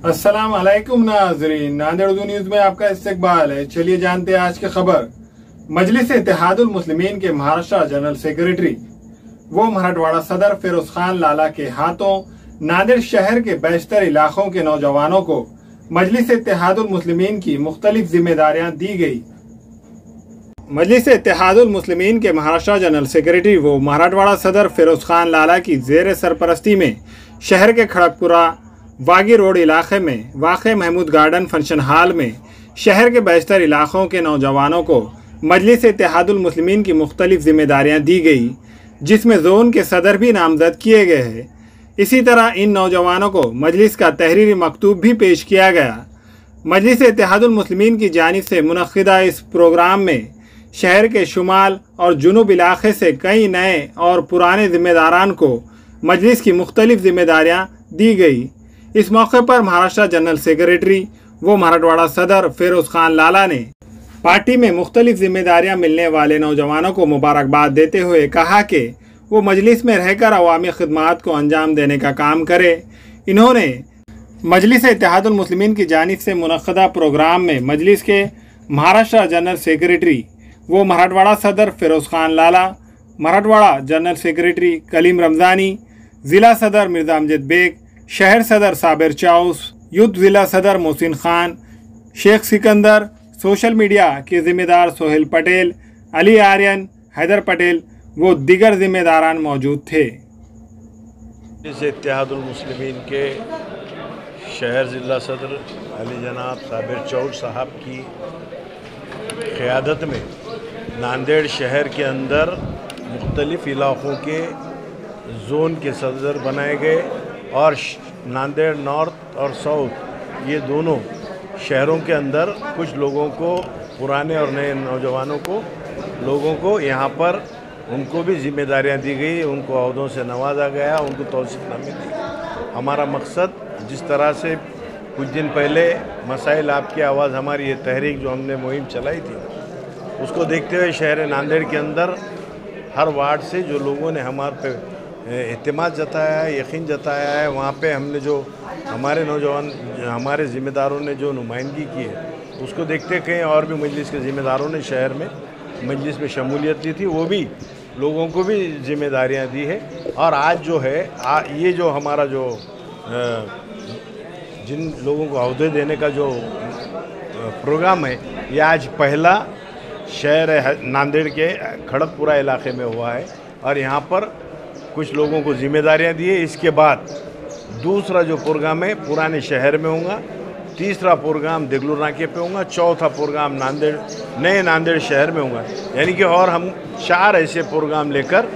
अस्सलाम वालेकुम नाज़रीन, नांदेड़ उर्दू न्यूज में आपका इस्तकबाल है। चलिए जानते हैं आज की खबर। मजलिस इत्तेहादुल मुस्लिमीन के महाराष्ट्र जनरल सेक्रेटरी वो मराठवाड़ा सदर फिरोज खान लाला के हाथों नांदेड़ शहर के बेशतर इलाकों के नौजवानों को मजलिस इत्तेहादुल मुस्लिमीन की मुख्तलिफ जिम्मेदारियां दी गई। मजलिस इत्तेहादुल मुस्लिमीन के महाराष्ट्र जनरल सेक्रेटरी वो मराठवाड़ा सदर फिरोज खान लाला की जेर सरपरस्ती में शहर के खड़गपुरा वागी रोड इलाके में वाक़ महमूद गार्डन फंक्शन हॉल में शहर के बेशतर इलाकों के नौजवानों को मजलिस इत्तेहादुल मुस्लिमीन की मुख्तलिफ जिम्मेदारियां दी गई, जिसमें जोन के सदर भी नामजद किए गए हैं। इसी तरह इन नौजवानों को मजलिस का तहरीरी मकतूब भी पेश किया गया। मजलिस इत्तेहादुल मुस्लिमीन की जानिब से मुनक़्क़िदा इस प्रोग्राम में शहर के शुमाल और जुनूब इलाके से कई नए और पुराने ज़िम्मेदारान को मजलिस की मुख्तलिफ जिम्मेदारियां दी गई। इस मौके पर महाराष्ट्र जनरल सेक्रेटरी वो मराठवाड़ा सदर फिरोज खान लाला ने पार्टी में मुख्तलिफ जिम्मेदारियां मिलने वाले नौजवानों को मुबारकबाद देते हुए कहा कि वो मजलिस में रहकर अवामी खिदमात को अंजाम देने का काम करे। इन्होंने मजलिस इत्तेहादुल मुस्लिमीन की जानिब से मुनक़्क़िदा प्रोग्राम में मजलिस के महाराष्ट्र जनरल सेक्रेटरी वो मराठवाड़ा सदर फिरोज खान लाला, मराठवाड़ा जनरल सेक्रेटरी कलीम रमज़ानी, ज़िला सदर मिर्ज़ा अमजद बेग, शहर सदर साबिर चाउस, युद्ध ज़िला सदर मोहसिन खान, शेख सिकंदर, सोशल मीडिया के ज़िम्मेदार सोहेल पटेल, अली आर्यन, हैदर पटेल वो दीगर ज़िम्मेदारान मौजूद थे। इस इत्तेहादुल मुस्लिमीन के शहर ज़िला सदर अली जनाब साबिर चाउस साहब की क़यादत में नांदेड़ शहर के अंदर मुख्तलिफ़ इलाक़ों के जोन के सदर बनाए गए और नांदेड़ नॉर्थ और साउथ ये दोनों शहरों के अंदर कुछ लोगों को, पुराने और नए नौजवानों को, लोगों को यहाँ पर उनको भी जिम्मेदारियाँ दी गई, उनको अहदों से नवाजा गया, उनको तौसीक़नामे दी। हमारा मकसद, जिस तरह से कुछ दिन पहले मसाइल आपकी आवाज़ हमारी ये तहरीक जो हमने मुहिम चलाई थी, उसको देखते हुए शहर नांदेड़ के अंदर हर वार्ड से जो लोगों ने हमारे पे एतमाद जताया है, यकीन जताया है, वहाँ पे हमने जो हमारे नौजवान, हमारे ज़िम्मेदारों ने जो नुमाइंदगी की है, उसको देखते कहीं और भी मजलिस के ज़िम्मेदारों ने शहर में मजलिस में शमूलियत दी थी, वो भी लोगों को भी ज़िम्मेदारियाँ दी है। और आज जो है ये जो हमारा जो जिन लोगों को अहदे देने का जो प्रोग्राम है, ये आज पहला शहर नांदेड़ के खड़गपुरा इलाके में हुआ है और यहाँ पर कुछ लोगों को जिम्मेदारियां दी है। इसके बाद दूसरा जो प्रोग्राम है पुराने शहर में होगा, तीसरा प्रोग्राम देगलूर नाके पे होगा, चौथा प्रोग्राम नए नांदेड़ शहर में होगा। यानी कि और हम 4 ऐसे प्रोग्राम लेकर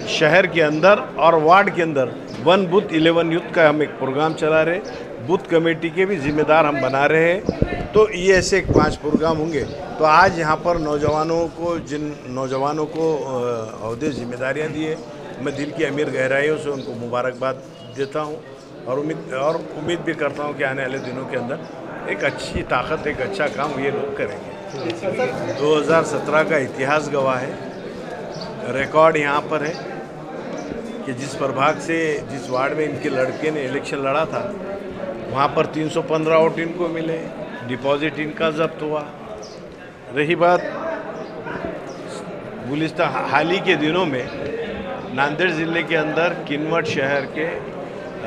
शहर के अंदर और वार्ड के अंदर 1 बूथ 11 यूथ का हम एक प्रोग्राम चला रहे, बूथ कमेटी के भी जिम्मेदार हम बना रहे हैं। तो ये ऐसे 5 प्रोग्राम होंगे। तो आज यहाँ पर नौजवानों को, जिन नौजवानों को अहदे जिम्मेदारियाँ दी है, मैं दिल की अमीर गहराइयों से उनको मुबारकबाद देता हूँ और उम्मीद भी करता हूँ कि आने वाले दिनों के अंदर एक अच्छी ताकत, एक अच्छा काम ये लोग करेंगे। 2017 का इतिहास गवाह है, रिकॉर्ड यहाँ पर है कि जिस प्रभाग से, जिस वार्ड में इनके लड़के ने इलेक्शन लड़ा था, वहाँ पर 315 वोट इनको मिले, डिपॉजिट इनका जब्त हुआ। रही बात गुलिस्ता हाल ही के दिनों में नांदेड़ ज़िले के अंदर किनवट शहर के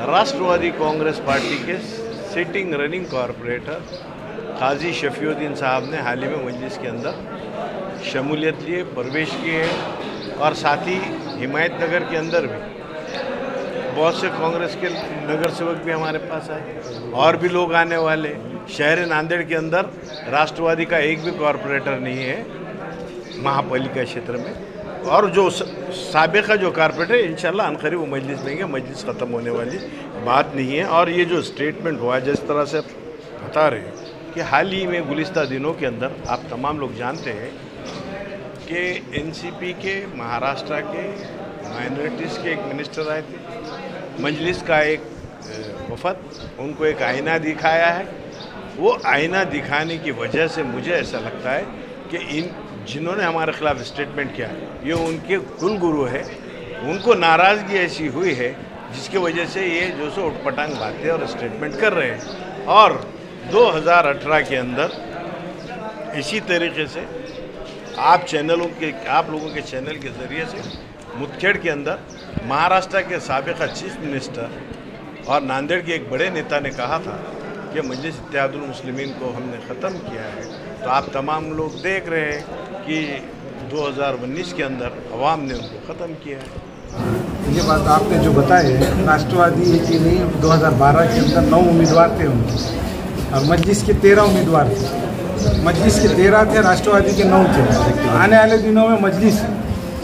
राष्ट्रवादी कांग्रेस पार्टी के सिटिंग रनिंग कॉरपोरेटर काजी शफीउद्दीन साहब ने हाल ही में मजलिस के अंदर शमूलियत लिए, प्रवेश किए और साथ ही हिमायत नगर के अंदर भी बहुत से कांग्रेस के नगर सेवक भी हमारे पास आए और भी लोग आने वाले। शहर नांदेड़ के अंदर राष्ट्रवादी का एक भी कॉरपोरेटर नहीं है महापालिका क्षेत्र में, और जो साबिक़ा जो कारपोरेटर इंशाल्लाह अनक़रीब वो मजलिस में गए, मजलिस ख़त्म होने वाली बात नहीं है। और ये जो स्टेटमेंट हुआ, जिस तरह से बता रहे हैं कि हाल ही में गुलिस्ता दिनों के अंदर आप तमाम लोग जानते हैं कि एनसीपी के महाराष्ट्र के माइनॉरिटीज़ के एक मिनिस्टर आए थे, मजलिस का एक वफद, उनको एक आईना दिखाया है। वो आईना दिखाने की वजह से मुझे ऐसा लगता है कि जिन्होंने हमारे ख़िलाफ़ स्टेटमेंट किया, ये उनके कुल गुरु है, उनको नाराज़गी ऐसी हुई है जिसकी वजह से ये जो सो उटपटांग बातें और स्टेटमेंट कर रहे हैं। और 2018 के अंदर इसी तरीके से आप लोगों के चैनल के ज़रिए से मुदखेड़ के अंदर महाराष्ट्र के साबिक़ा चीफ मिनिस्टर और नांदेड़ के एक बड़े नेता ने कहा था कि मजलिस इत्तेहादुल मुस्लिमीन को हमने ख़त्म किया है। तो आप तमाम लोग देख रहे हैं कि 2019 के अंदर अवाम ने उनको ख़त्म किया है। ये बात आपने जो बताए राष्ट्रवादी की नहीं, 2012 के अंदर 9 उम्मीदवार थे उनके और मजलिस के 13 उम्मीदवार थे। मजलिस के 13 थे, राष्ट्रवादी के 9 थे। आने वाले दिनों में मजलिस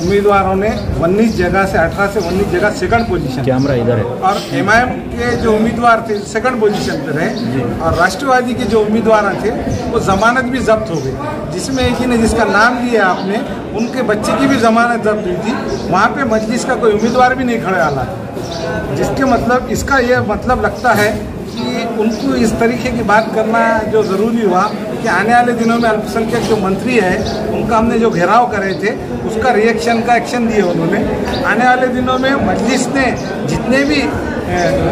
उम्मीदवारों ने 19 जगह से 18 से 19 जगह सेकंड पोजीशन, कैमरा इधर है, और एमआईएम के जो उम्मीदवार थे सेकंड पोजीशन पर रहे और राष्ट्रवादी के जो उम्मीदवार थे वो जमानत भी जब्त हो गई। जिसमें एक ही ने जिसका नाम लिया आपने, उनके बच्चे की भी जमानत जब्त हुई थी। वहाँ पे मजलिस का कोई उम्मीदवार भी नहीं खड़ा आला, जिसके मतलब इसका यह मतलब लगता है कि उनको इस तरीके की बात करना जो ज़रूरी हुआ कि आने वाले दिनों में अल्पसंख्यक जो मंत्री है उनका हमने जो घेराव करे थे उसका रिएक्शन का एक्शन दिए उन्होंने। आने वाले दिनों में मजलिस ने जितने भी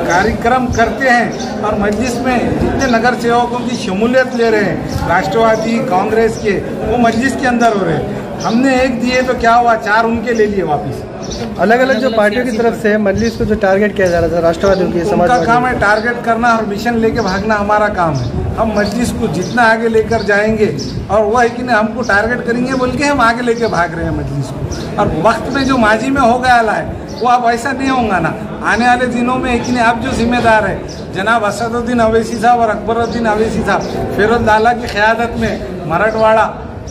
कार्यक्रम करते हैं और मजलिस में जितने नगर सेवकों की शमूलियत ले रहे हैं राष्ट्रवादी कांग्रेस के, वो मजलिस के अंदर हो रहे हैं। हमने एक दिए तो क्या हुआ, 4 उनके ले लिए वापस। अलग अलग जो पार्टियों की तरफ से मजलिस को जो टारगेट किया जा रहा था, राष्ट्रवादियों की, उनका काम है टारगेट करना और मिशन लेके भागना, हमारा काम है। हम मजलिस को जितना आगे लेकर जाएंगे और वो है कि नहीं हमको टारगेट करेंगे बोल के हम आगे लेके भाग रहे हैं मजलिस को। और वक्त में जो माजी में हो गया है वो अब ऐसा नहीं होगा ना। आने वाले दिनों में एक नहीं, आप जो जिम्मेदार है जनाब असदुद्दीन अवैसी साहब और अकबरुद्दीन अवैसी साहब, फिरोज लाला की क़यादत में मराठवाड़ा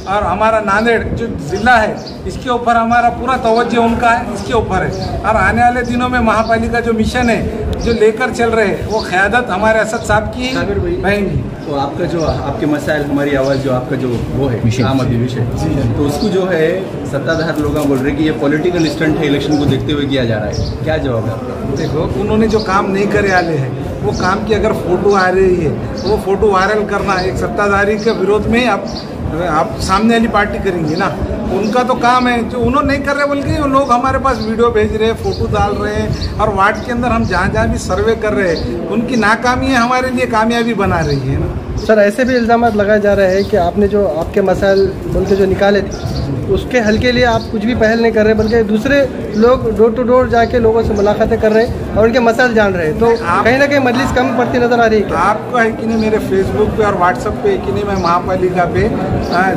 और हमारा नांदेड़ जो ज़िला है इसके ऊपर हमारा पूरा तवज्जो उनका है, इसके ऊपर है। और आने वाले दिनों में महापालिका जो मिशन है जो लेकर चल रहे हैं वो क़यादत हमारे असद साहब की रहेंगी। तो आपका जो आपके मसाइल हमारी आवाज़ जो आपका जो वो है आम आदमी विषय, तो उसको जो है सत्ताधार लोग बोल रहे हैं कि ये पॉलिटिकल स्टंट है, इलेक्शन को देखते हुए किया जा रहा है। क्या जवाब है आपका? देखो, उन्होंने जो काम नहीं करे वाले हैं वो काम की अगर फ़ोटो आ रही है वो फ़ोटो वायरल करना एक सत्ताधारी के विरोध में ही आप सामने वाली पार्टी करेंगे ना। उनका तो काम है, जो उन्होंने नहीं कर रहे बोल के लोग हमारे पास वीडियो भेज रहे हैं, फ़ोटो डाल रहे हैं और वार्ड के अंदर हम जहाँ जहाँ भी सर्वे कर रहे हैं उनकी नाकामी है हमारे लिए कामयाबी बना रही है ना। सर, ऐसे भी इल्ज़ाम लगाए जा रहे हैं कि आपने जो आपके मसाइल बोल के जो निकाले थे उसके हल के लिए आप कुछ भी पहल नहीं कर रहे, बल्कि दूसरे लोग डोर टू डोर जाके लोगों से मुलाकातें कर रहे हैं और उनके मसाइल जान रहे हैं। तो कहीं ना कहीं मजलिस कम पड़ती नज़र आ रही है। आपको है कि नहीं, मेरे फेसबुक पे और व्हाट्सएप पे कि नहीं, मैं महापालिका पे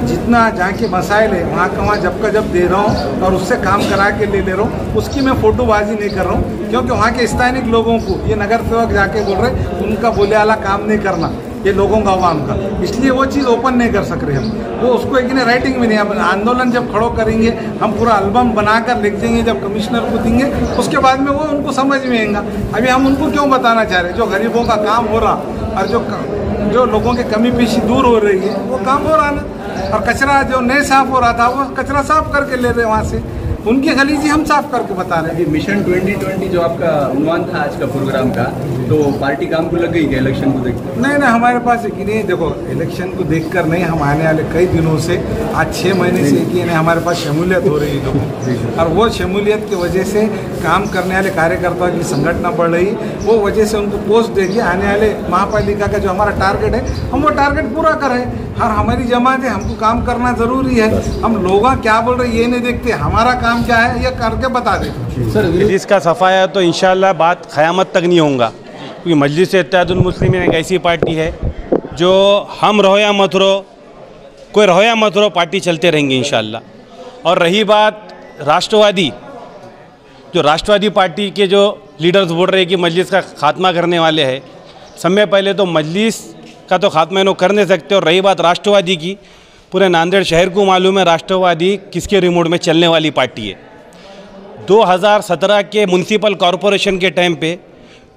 जितना जहाँ के मसाइल है वहाँ का वहाँ जब का जब दे रहा हूँ और उससे काम करा के ले रहा हूँ। उसकी मैं फ़ोटोबाजी नहीं कर रहा हूँ, क्योंकि वहाँ के स्थानीय लोगों को ये नगर सेवक जाके बोल रहे उनका बोले वाला काम नहीं करना, ये लोगों का आवाम का, इसलिए वो चीज़ ओपन नहीं कर सक रहे हम। वो उसको एक नहीं राइटिंग में नहीं, हम आंदोलन जब खड़ो करेंगे हम पूरा एल्बम बनाकर लिख देंगे, जब कमिश्नर को देंगे उसके बाद में वो उनको समझ में आएगा। अभी हम उनको क्यों बताना चाह रहे हैं? जो गरीबों का काम हो रहा और जो लोगों की कमी पेशी दूर हो रही है वो काम हो रहा ना। और कचरा जो नहीं साफ हो रहा था वो कचरा साफ करके ले रहे वहाँ से, उनकी गलीजी हम साफ करके बता रहे हैं। मिशन 2020 जो आपका उन्वान था आज का प्रोग्राम का, तो पार्टी काम को लग गई क्या इलेक्शन को देख? नहीं, हमारे पास एक नहीं, देखो इलेक्शन को देखकर नहीं, हम आने वाले कई दिनों से आज 6 महीने से एक ही नहीं हमारे पास शमूलियत हो रही है लोगों की, और वो शमूलियत की वजह से काम करने वाले कार्यकर्ताओं की संगठन बढ़ रही, वो वजह से उनको पोस्ट देके आने वाले महापालिका का जो हमारा टारगेट है हम वो टारगेट पूरा करें। हर हमारी जमात है, हमको काम करना ज़रूरी है। हम लोग क्या बोल रहे ये नहीं देखते, हमारा काम क्या है ये करके बता देते। सर, मजलिस का सफाया तो इंशाअल्लाह बात क़यामत तक नहीं होगा, क्योंकि मजलिस इत्तेहादुल मुस्लिमीन एक ऐसी पार्टी है जो हम रहो या मत रहो, कोई रहो या मत रहो, पार्टी चलते रहेंगे इंशाअल्लाह। और रही बात राष्ट्रवादी, जो राष्ट्रवादी पार्टी के जो लीडर्स बोल रहे हैं कि मजलिस का खात्मा करने वाले हैं, समय पहले तो मजलिस का तो खात्मा इन्हों कर नहीं सकते। और रही बात राष्ट्रवादी की, पूरे नांदेड़ शहर को मालूम है राष्ट्रवादी किसके रिमोट में चलने वाली पार्टी है। 2017 के म्यूनसिपल कॉरपोरेशन के टाइम पे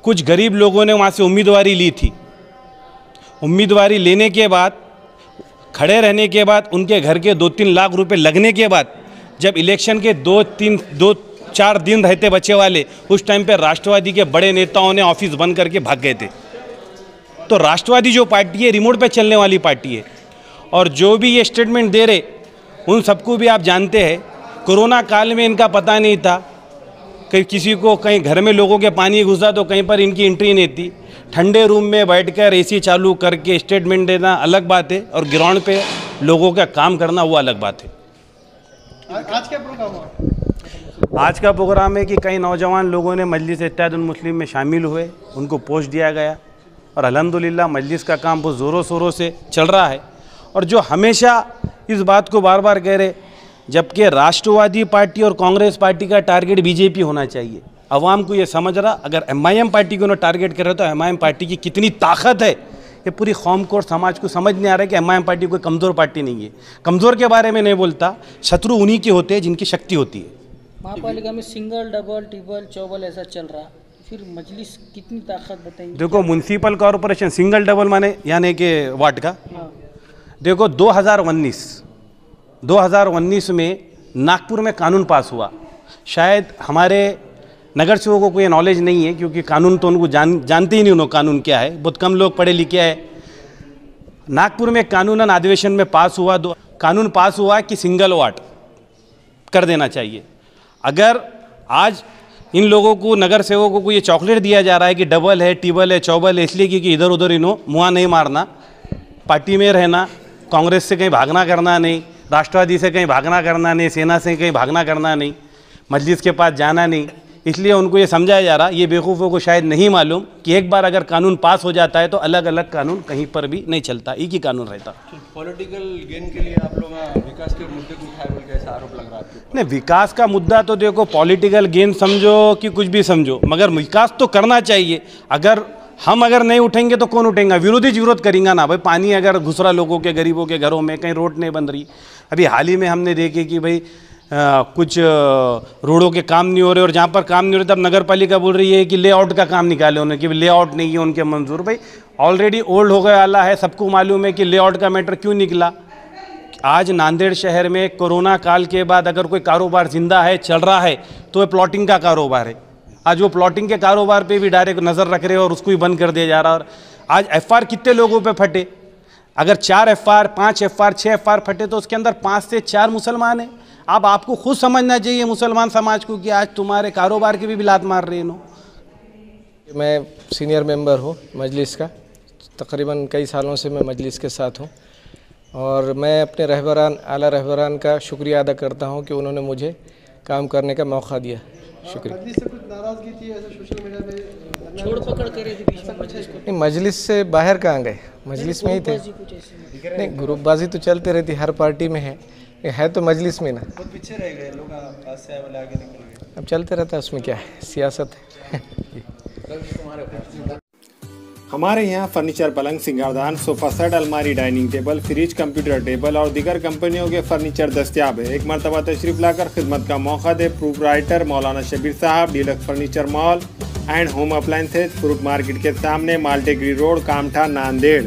कुछ गरीब लोगों ने वहाँ से उम्मीदवारी ली थी। उम्मीदवारी लेने के बाद, खड़े रहने के बाद, उनके घर के 2-3 लाख रुपए लगने के बाद, जब इलेक्शन के 2-4 दिन रहते बचे वाले, उस टाइम पे राष्ट्रवादी के बड़े नेताओं ने ऑफिस बंद करके भाग गए थे। तो राष्ट्रवादी जो पार्टी है रिमोट पे चलने वाली पार्टी है। और जो भी ये स्टेटमेंट दे रहे उन सबको भी आप जानते हैं, कोरोना काल में इनका पता नहीं था कि किसी को कहीं घर में लोगों के पानी घुसा तो कहीं पर इनकी एंट्री नहीं थी। ठंडे रूम में बैठकर एसी चालू करके स्टेटमेंट देना अलग बात है और ग्राउंड पे लोगों का काम करना वो अलग बात है। आज क्या प्रोग्राम हुआ? आज का प्रोग्राम है कि कई नौजवान लोगों ने मजलिस इत्तेहादुल मुस्लिम में शामिल हुए, उनको पोस्ट दिया गया और अल्हम्दुलिल्लाह मजलिस का काम बहुत ज़ोरों शोरों से चल रहा है। और जो हमेशा इस बात को बार बार कह रहे, जबकि राष्ट्रवादी पार्टी और कांग्रेस पार्टी का टारगेट बीजेपी होना चाहिए, अवाम को ये समझ रहा अगर एमआईएम पार्टी को ना टारगेट कर रहे तो एमआईएम पार्टी की कितनी ताकत है ये पूरी कौम को और समाज को समझ नहीं आ रहा है कि एमआईएम पार्टी कोई कमज़ोर पार्टी नहीं है। कमज़ोर के बारे में नहीं बोलता, शत्रु उन्हीं के होते हैं जिनकी शक्ति होती है। महापालिका में सिंगल, डबल, ट्रिपल, चौबल ऐसा चल रहा, फिर मजलिस कितनी ताकत बताएंगे? देखो म्यूनसिपल कॉरपोरेशन सिंगल डबल माने यानी कि वार्ड का, देखो 2019 में नागपुर में कानून पास हुआ। शायद हमारे नगर सेवकों को कोई नॉलेज नहीं है क्योंकि कानून तो उनको जानते ही नहीं, उन्होंने कानून क्या है, बहुत कम लोग पढ़े लिखे हैं। नागपुर में कानूनन अधिवेशन में पास हुआ, कानून पास हुआ कि सिंगल वार्ड कर देना चाहिए। अगर आज इन लोगों को, नगर सेवकों को ये चॉकलेट दिया जा रहा है कि डबल है, ट्रिपल है, चौबल है, इसलिए क्योंकि इधर उधर इन्हों मुँह नहीं मारना, पार्टी में रहना, कांग्रेस से कहीं भागना करना नहीं, राष्ट्रवादी से कहीं भागना करना नहीं, सेना से कहीं भागना करना नहीं, मजलिस के पास जाना नहीं, इसलिए उनको ये समझाया जा रहा। ये बेवकूफ़ों को शायद नहीं मालूम कि एक बार अगर कानून पास हो जाता है तो अलग अलग कानून कहीं पर भी नहीं चलता, एक ही कानून रहता। पॉलिटिकल गेन के लिए आप लोग विकास के मुद्दे को उठाए बोल के ऐसा आरोप लग रहा है? नहीं, विकास का मुद्दा तो देखो पॉलिटिकल गेन समझो कि कुछ भी समझो, मगर विकास तो करना चाहिए। अगर नहीं उठेंगे तो कौन उठेंगे? विरोधी विरोध करेंगे ना भाई। पानी अगर घुस रहा लोगों के, गरीबों के घरों में, कहीं रोड नहीं बन रही। अभी हाल ही में हमने देखे कि भाई कुछ रोडों के काम नहीं हो रहे और जहाँ पर काम नहीं हो रहे तब नगर पालिका बोल रही है कि लेआउट का काम निकाले उन्हें, कि लेआउट नहीं है उनके मंजूर। भाई ऑलरेडी ओल्ड हो गया वाला है, सबको मालूम है कि लेआउट का मैटर क्यों निकला। आज नांदेड़ शहर में कोरोना काल के बाद अगर कोई कारोबार जिंदा है, चल रहा है, तो वह प्लॉटिंग का कारोबार है। आज वो प्लॉटिंग के कारोबार पे भी डायरेक्ट नज़र रख रहे हैं और उसको भी बंद कर दिया जा रहा है। और आज एफआर कितने लोगों पे फटे? अगर 4 एफआर, 5 एफआर, 6 एफआर फटे तो उसके अंदर 5 से 4 मुसलमान हैं। अब आपको खुद समझना चाहिए मुसलमान समाज को कि आज तुम्हारे कारोबार की भी लात मार रहे हैं। मैं सीनियर मेंबर हूँ मजलिस का, तकरीबन कई सालों से मैं मजलिस के साथ हूँ और मैं अपने रहबरान, आला रहबरान का शुक्रिया अदा करता हूँ कि उन्होंने मुझे काम करने का मौका दिया। शुक्रिया। मजलिस से कुछ नाराजगी थी ऐसे सोशल मीडिया पे छोड़ पकड़ करे थे बीच में मजलिस को? नहीं, मजलिस से बाहर कहाँ गए, मजलिस में ही थे। नहीं, ग्रुपबाजी तो चलती रहती, हर पार्टी में है तो मजलिस में ना। बहुत पीछे रह गए लोग, पास से आए वाले आगे निकल गए। अब चलते रहता है, उसमें क्या है, सियासत है। हमारे यहाँ फर्नीचर, पलंग, सिंगारदान, सोफा सेट, अलमारी, dining table, fridge, computer table और दीगर कंपनियों के फर्नीचर दस्तियाब है। एक मरतबा तशरीफ लाकर खिदमत का मौका दे। प्रोपराइटर मौलाना शबीर साहब, deluxe furniture mall and home appliances, fruit market के सामने, माल्टेगरी रोड, कामठा, नांदेड़।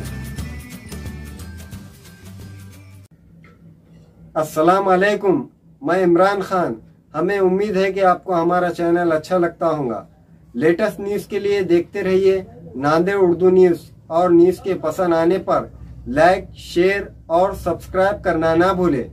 अस्सलाम वालेकुम, मैं इमरान खान। हमें उम्मीद है कि आपको हमारा चैनल अच्छा लगता होगा। लेटेस्ट न्यूज़ के लिए देखते रहिए नांदेड़ उर्दू न्यूज़ और न्यूज़ के पसंद आने पर लाइक, शेयर और सब्सक्राइब करना ना भूलें।